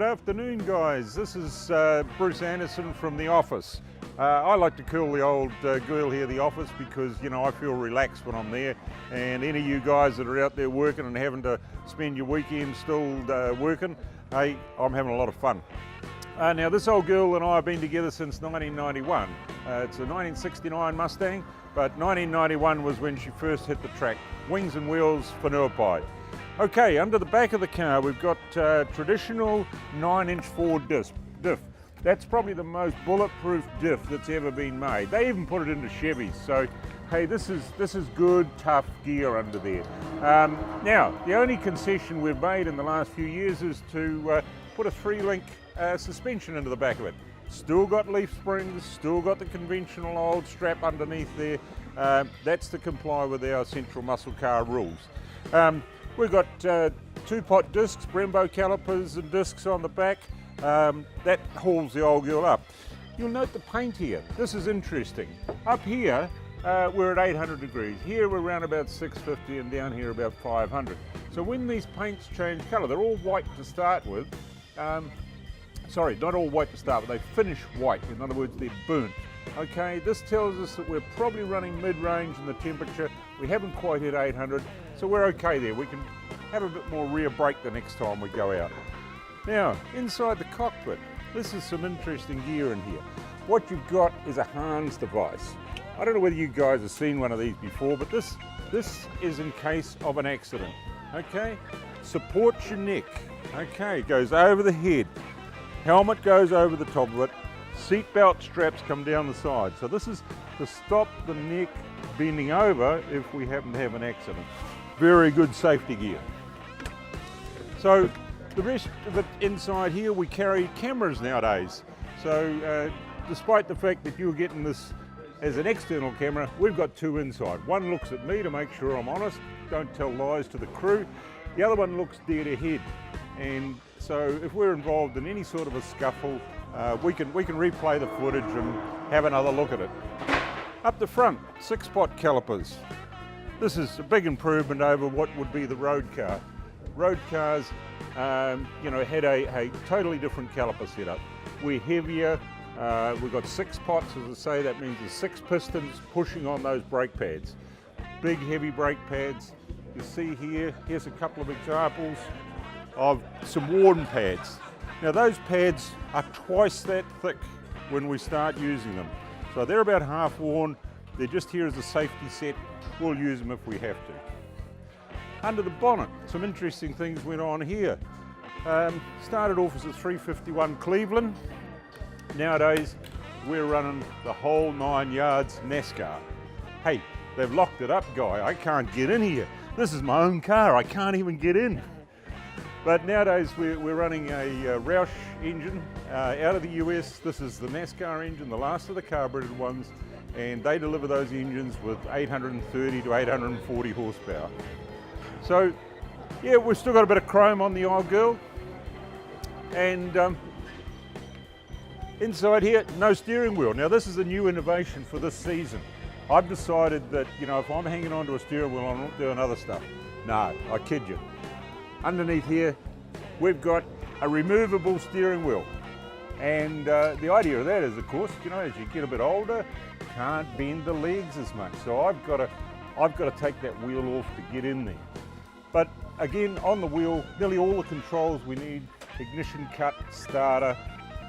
afternoon, guys. This is Bruce Anderson from the office. I like to call the old girl here the office because, you know, I feel relaxed when I'm there, and any of you guys that are out there working and having to spend your weekend still working, hey, I'm having a lot of fun. Now, this old girl and I have been together since 1991. It's a 1969 Mustang, but 1991 was when she first hit the track. Wings and wheels for Nuapai. Okay, under the back of the car we've got traditional 9-inch Ford diff. That's probably the most bulletproof diff that's ever been made. They even put it into Chevys, so hey, this is good, tough gear under there. Now, the only concession we've made in the last few years is to put a 3-link suspension into the back of it. Still got leaf springs, still got the conventional old strap underneath there. That's to comply with our Central Muscle Car rules. We've got 2-pot discs, Brembo calipers and discs on the back. That hauls the old girl up. You'll note the paint here. This is interesting. Up here, we're at 800 degrees. Here we're around about 650 and down here about 500. So when these paints change colour, they're all white to start with. Sorry, not all white to start with, they finish white. In other words, they're burnt. Okay, this tells us that we're probably running mid-range in the temperature. We haven't quite hit 800, so we're okay there. We can have a bit more rear brake the next time we go out. Now, inside the cockpit, this is some interesting gear in here. What you've got is a harness device. I don't know whether you guys have seen one of these before, but this is in case of an accident. Okay, supports your neck. Okay, goes over the head. Helmet goes over the top of it. Seatbelt straps come down the side. So this is to stop the neck bending over if we happen to have an accident. Very good safety gear. So the rest of it inside here, we carry cameras nowadays. So despite the fact that you're getting this as an external camera, we've got 2 inside. One looks at me to make sure I'm honest, don't tell lies to the crew. The other one looks dead ahead. And so if we're involved in any sort of a scuffle, we can replay the footage and have another look at it. Up the front, 6-pot calipers. This is a big improvement over what would be the road car. Road cars, you know, had a totally different caliper setup. We're heavier. We've got 6 pots, as I say. That means there's 6 pistons pushing on those brake pads. Big, heavy brake pads. You see here. Here's a couple of examples of some worn pads. Now those pads are twice that thick when we start using them. So they're about half worn. They're just here as a safety set. We'll use them if we have to. Under the bonnet, some interesting things went on here. Started off as a 351 Cleveland. Nowadays, we're running the whole 9 yards NASCAR. Hey, they've locked it up, guy. I can't get in here. This is my own car. I can't even get in. But nowadays we're running a Roush engine out of the US. This is the NASCAR engine, the last of the carbureted ones, and they deliver those engines with 830 to 840 horsepower. So yeah, we've still got a bit of chrome on the old girl. And inside here, no steering wheel. Now this is a new innovation for this season. I've decided that, you know, if I'm hanging onto a steering wheel, I'm not doing other stuff. No, I kid you. Underneath here, we've got a removable steering wheel. And the idea of that is, of course, you know, as you get a bit older, you can't bend the legs as much. So I've got to take that wheel off to get in there. But again, on the wheel, nearly all the controls we need: ignition cut, starter.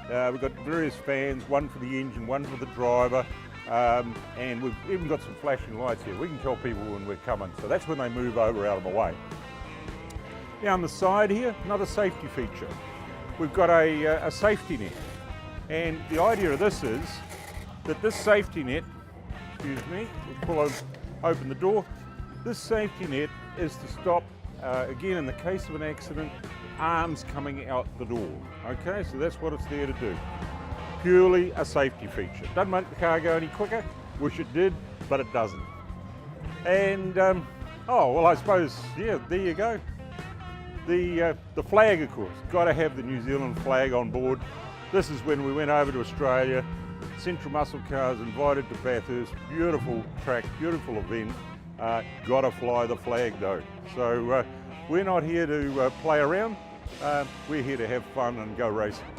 We've got various fans, one for the engine, one for the driver. And we've even got some flashing lights here. We can tell people when we're coming. So that's when they move over out of the way. Down the side here, another safety feature. We've got a safety net, and the idea of this is that this safety net, excuse me, we'll open the door. This safety net is to stop, again in the case of an accident, arms coming out the door. Okay, so that's what it's there to do. Purely a safety feature. Doesn't make the car go any quicker. Wish it did, but it doesn't. And oh well, I suppose, yeah, there you go. The flag, of course, got to have the New Zealand flag on board. This is when we went over to Australia. Central Muscle Cars invited to Bathurst. Beautiful track, beautiful event. Got to fly the flag though. So we're not here to play around. We're here to have fun and go racing.